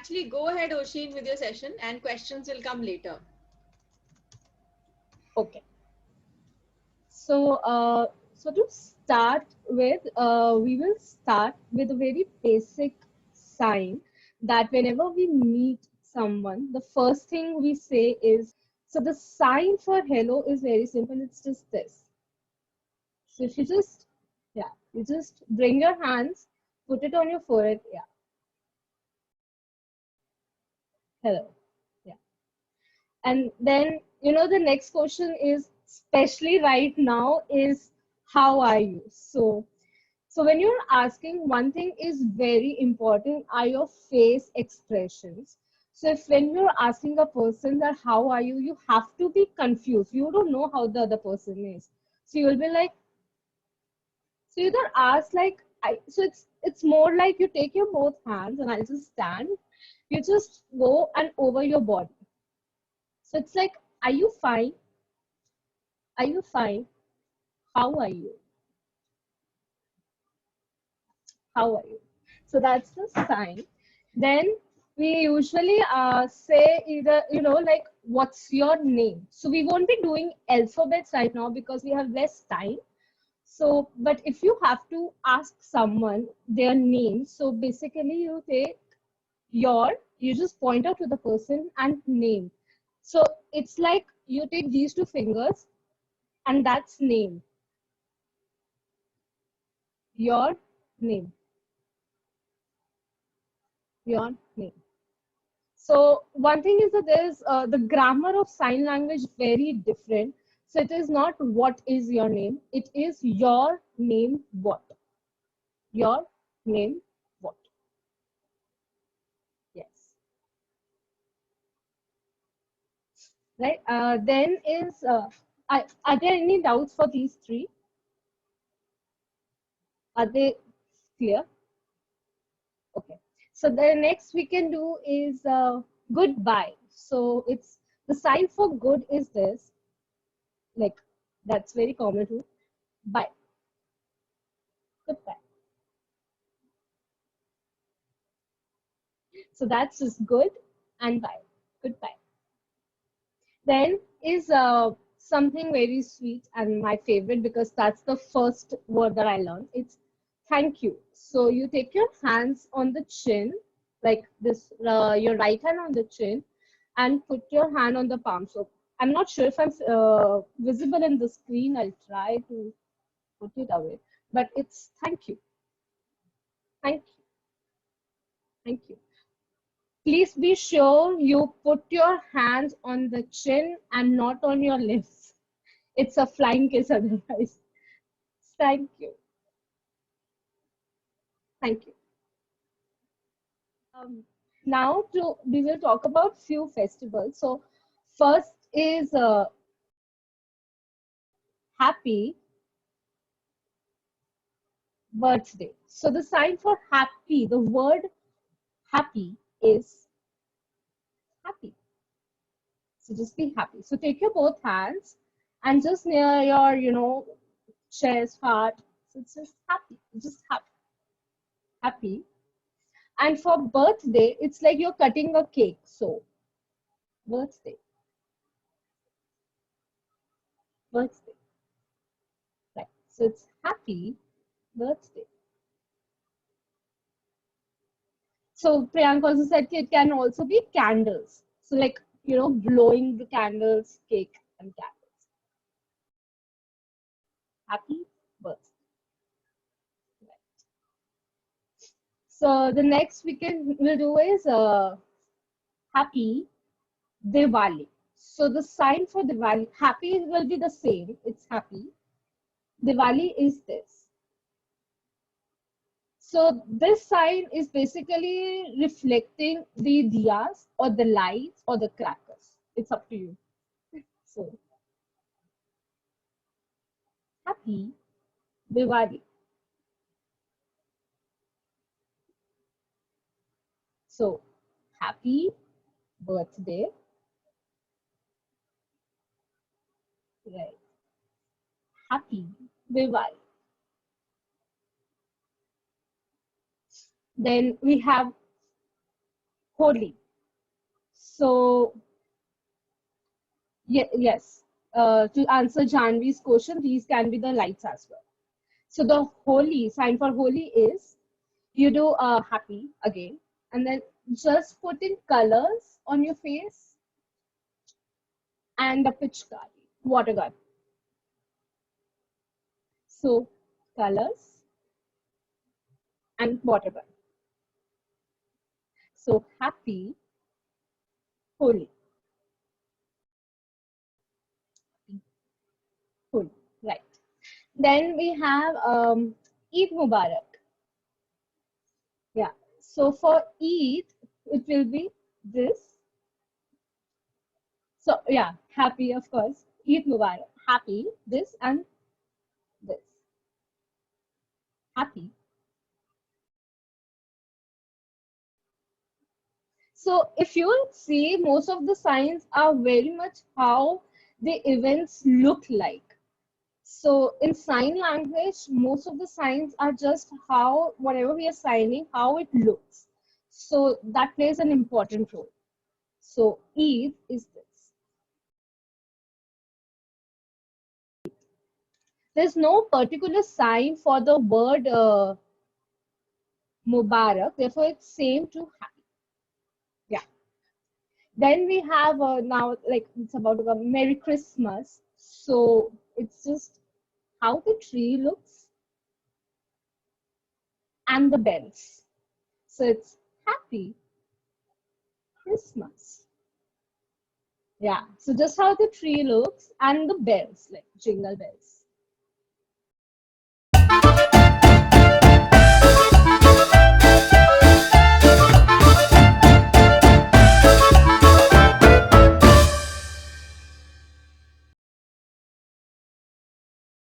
actually go ahead, Oshin, with your session, and questions will come later. Okay. So, so to start with, we will start with a very basic sign that whenever we meet someone, the first thing we say is, so the sign for hello is very simple. It's just this. So if you just, yeah, you just bring your hands, put it on your forehead. Yeah, hello. Yeah. And then, the next question is, especially right now, is how are you? So when you're asking, one thing is very important are your face expressions. So if when you're asking a person that how are you, you have to be confused. You don't know how the other person is. So you'll be like, so you either ask like, so it's more like you take your both hands and I'll just stand. You just go and over your body. So it's like, are you fine? Are you fine? How are you? How are you? So that's the sign. Then we usually say either, like, what's your name? So we won't be doing alphabets right now because we have less time. So, but if you have to ask someone their name, so basically you take you just point out to the person and name. So it's like you take these two fingers and that's name, your name, your name. So one thing is that there's the grammar of sign language very different. So it is not what is your name. It is your name what. Your name what. Yes. Right. Then is are there any doubts for these three? Are they clear? Okay. So the next we can do is goodbye. So it's the sign for good is this. Like that's very common too. Bye. Goodbye. So that's just good and bye. Goodbye. Then is something very sweet and my favorite because that's the first word that I learned. It's thank you. So you take your hands on the chin, like this, your right hand on the chin, and put your hand on the palm. So I'm not sure if I'm visible in the screen. I'll try to put it away, but it's thank you, thank you, thank you. Please be sure you put your hands on the chin and not on your lips. It's a flying kiss otherwise. Thank you. Thank you. Um, Now we will talk about few festivals. So first is happy birthday. So the sign for happy, the word happy is happy. So just be happy. So take your both hands and just near your, chest, heart. So it's just happy. Just happy. Happy. And for birthday, it's like you're cutting a cake. So birthday, birthday. Right. So it's happy birthday. So Priyanka also said it can also be candles. So like, blowing the candles, cake and candles. Happy birthday. Right. So the next we'll do is happy Diwali. So the sign for Diwali, happy will be the same. It's happy. Diwali is this. So this sign is basically reflecting the diyas or the lights or the crackers. It's up to you. So happy Diwali. So happy birthday. Right. Happy Diwali. Then we have Holi. So, yes, to answer Janvi's question, these can be the lights as well. So the Holi, sign for Holi is you do happy again, and then just put in colors on your face and a pitchkari, water gun. So colors and water gun. So happy Holi. Holi, right. Then we have Eid Mubarak. Yeah. So for Eid, it will be this. So yeah, happy of course. Eid Mubarak. Happy, this and this. Happy. So if you will see, most of the signs are very much how the events look like. So in sign language, most of the signs are just how whatever we are signing, how it looks. So that plays an important role. So Eid is this. There's no particular sign for the word Mubarak, therefore it's same to happy. Yeah. Then we have now, like it's about to come Merry Christmas. So it's just how the tree looks and the bells. So it's Happy Christmas. Yeah. So just how the tree looks and the bells, like jingle bells.